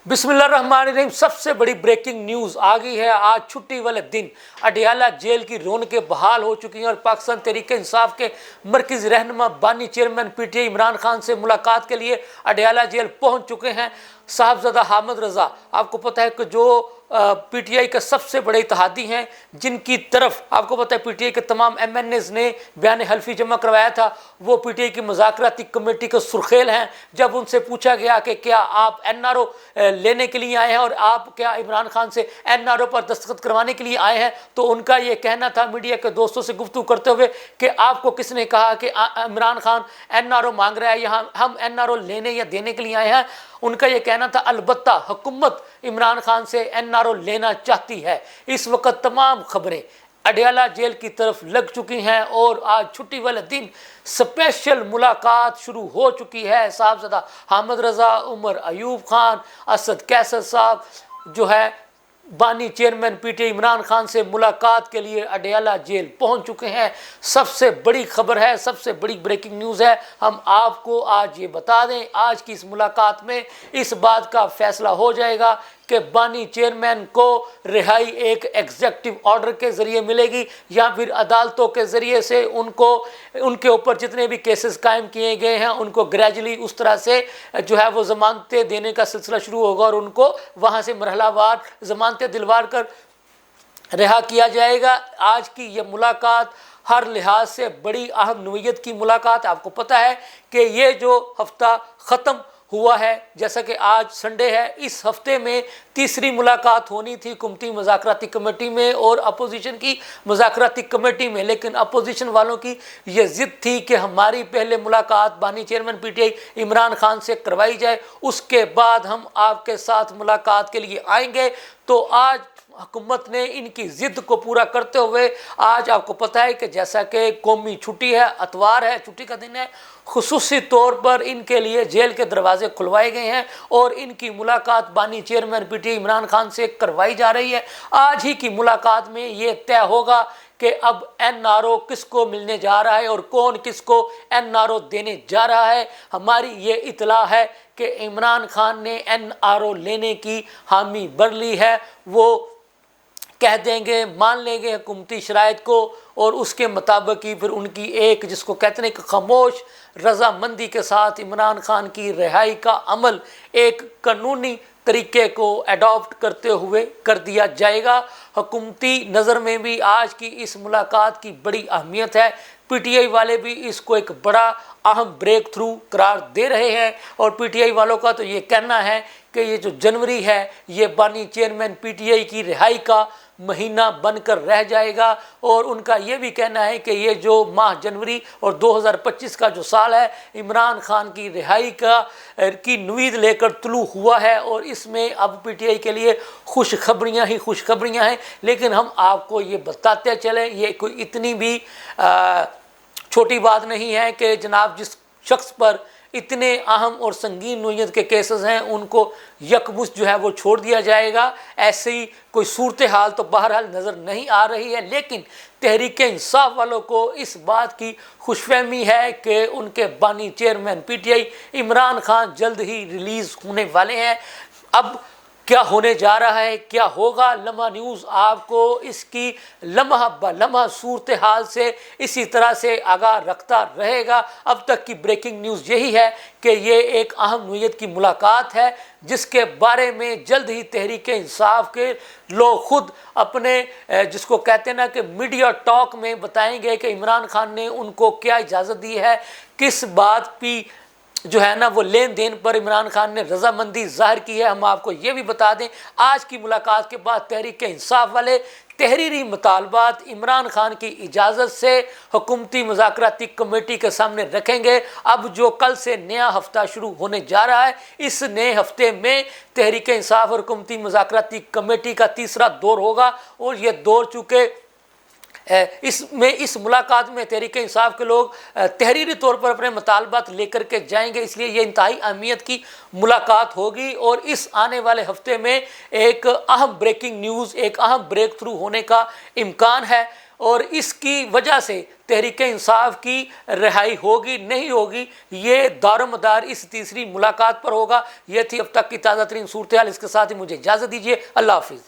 बिस्मिल्लाहिर्रहमानिर्रहीम। सबसे बड़ी ब्रेकिंग न्यूज़ आ गई है। आज छुट्टी वाले दिन अडयाला जेल की रौनकें बहाल हो चुकी हैं और पाकिस्तान तहरीक इंसाफ के मरकज़ी रहनुमा बानी चेयरमैन पीटीआई इमरान खान से मुलाकात के लिए अडयाला जेल पहुंच चुके हैं साहबजादा हामिद रज़ा। आपको पता है कि जो पीटीआई का सबसे बड़े इत्तेहादी हैं, जिनकी तरफ आपको पता है पीटीआई के तमाम एमएनएज़ ने बयान हल्फी जमा करवाया था, वो पीटीआई की मुज़ाकराती कमेटी के सुर्खेल हैं। जब उनसे पूछा गया कि क्या आप एनआरओ लेने के लिए आए हैं और आप क्या इमरान खान से एनआरओ पर दस्तखत करवाने के लिए आए हैं, तो उनका ये कहना था मीडिया के दोस्तों से गुफ्तगू करते हुए कि आपको किसने कहा कि इमरान खान एनआरओ मांग रहा है, यहाँ हम एनआरओ लेने या देने के लिए आए हैं। उनका ये कहना था अलबत्ता हुकूमत इमरान खान से एनआरओ लेना चाहती है। इस वक्त तमाम खबरें अडयाला जेल की तरफ लग चुकी हैं और आज छुट्टी वाले दिन स्पेशल मुलाकात शुरू हो चुकी है। साहबजादा हामिद रज़ा, उमर अयूब खान, असद कैसर साहब जो है बानी चेयरमैन पीटीआई इमरान खान से मुलाकात के लिए अडयाला जेल पहुंच चुके हैं। सबसे बड़ी खबर है, सबसे बड़ी ब्रेकिंग न्यूज़ है। हम आपको आज ये बता दें, आज की इस मुलाकात में इस बात का फैसला हो जाएगा कि बानी चेयरमैन को रिहाई एक एग्जेक्टिव ऑर्डर के ज़रिए मिलेगी या फिर अदालतों के ज़रिए से उनको उनके ऊपर जितने भी केसेस कायम किए गए हैं उनको ग्रेजुअली उस तरह से जो है वो ज़मानतें देने का सिलसिला शुरू होगा और उनको वहाँ से मरहलावार ज़मानतें दिलवा कर रिहा किया जाएगा। आज की ये मुलाकात हर लिहाज से बड़ी अहम नोयत की मुलाकात। आपको पता है कि ये जो हफ्ता ख़त्म हुआ है, जैसा कि आज संडे है, इस हफ्ते में तीसरी मुलाकात होनी थी हुकूमती मुज़ाकराती कमेटी में और अपोजिशन की मुज़ाकराती कमेटी में, लेकिन अपोजिशन वालों की ये ज़िद थी कि हमारी पहले मुलाकात बानी चेयरमैन पीटीआई इमरान खान से करवाई जाए, उसके बाद हम आपके साथ मुलाकात के लिए आएंगे। तो आज हुकूमत ने इनकी ज़िद को पूरा करते हुए आज आपको पता है कि जैसा कि कौमी छुट्टी है, अतवार है, छुट्टी का दिन है, खुसूसी तौर पर इनके लिए जेल के दरवाजे खुलवाए गए हैं और इनकी मुलाकात बानी चेयरमैन पीटीआई इमरान खान से करवाई जा रही है। आज ही की मुलाकात में ये तय होगा कि अब एनआरओ किसको मिलने जा रहा है और कौन किसको एनआरओ देने जा रहा है। हमारी ये इतला है कि इमरान खान ने एनआरओ लेने की हामी भर ली है। वो कह देंगे, मान लेंगे हुकूमती शराइत को और उसके मुताबिक ही फिर उनकी एक जिसको कहते हैं कि खामोश रजामंदी के साथ इमरान खान की रिहाई का अमल एक कानूनी तरीके को अडॉप्ट करते हुए कर दिया जाएगा। हुकूमती नज़र में भी आज की इस मुलाकात की बड़ी अहमियत है। पीटीआई वाले भी इसको एक बड़ा अहम ब्रेक थ्रू करार दे रहे हैं और पीटीआई वालों का तो ये कहना है कि ये जो जनवरी है ये बानी चेयरमैन पीटीआई की रिहाई का महीना बनकर रह जाएगा और उनका ये भी कहना है कि ये जो माह जनवरी और 2025 का जो साल है इमरान खान की रिहाई की नुवीद लेकर तुलू हुआ है और इसमें अब पीटीआई के लिए खुशखबरियाँ ही खुशखबरियाँ हैं। लेकिन हम आपको ये बताते चलें, ये कोई इतनी भी छोटी बात नहीं है कि जनाब जिस शख्स पर इतने अहम और संगीन नोयत के केसेस हैं उनको यकमुश्त जो है वो छोड़ दिया जाएगा। ऐसी कोई सूरत हाल तो बहरहाल नज़र नहीं आ रही है, लेकिन तहरीक इंसाफ वालों को इस बात की खुशफहमी है कि उनके बानी चेयरमैन पीटीआई इमरान खान जल्द ही रिलीज़ होने वाले हैं। अब क्या होने जा रहा है, क्या होगा, लम्हा न्यूज़ आपको इसकी लम्हा ब लम्हा सूरत हाल से इसी तरह से आगाह रखता रहेगा। अब तक की ब्रेकिंग न्यूज़ यही है कि ये एक अहम नोयत की मुलाकात है जिसके बारे में जल्द ही तहरीक इंसाफ के लोग खुद अपने जिसको कहते हैं ना कि मीडिया टॉक में बताएंगे कि इमरान खान ने उनको क्या इजाज़त दी है, किस बात की जो है ना वो लेन देन पर इमरान खान ने रजामंदी जाहिर की है। हम आपको ये भी बता दें, आज की मुलाकात के बाद तहरीक इंसाफ वाले तहरीरी मुतालबात इमरान खान की इजाज़त से हुकूमती मुज़ाकराती कमेटी के सामने रखेंगे। अब जो कल से नया हफ्ता शुरू होने जा रहा है, इस नए हफ्ते में तहरीक इंसाफ और हुकूमती मुज़ाकराती कमेटी का तीसरा दौर होगा और ये दौर चूँकि इस मुलाकात में तहरीक इंसाफ के लोग तहरीरी तौर पर अपने मुतालबात लेकर के जाएंगे, इसलिए ये इंतहाई अहमियत की मुलाकात होगी और इस आने वाले हफ्ते में एक अहम ब्रेकिंग न्यूज़, एक अहम ब्रेक थ्रू होने का इम्कान है। اور اس کی وجہ سے تحریک انصاف کی رہائی ہوگی نہیں ہوگی، یہ دار و مدار اس تیسری ملاقات پر ہوگا۔ یہ تھی اب تک کی تازہ ترین صورتحال۔ اس کے ساتھ ہی مجھے اجازت دیجیے، اللہ حافظ۔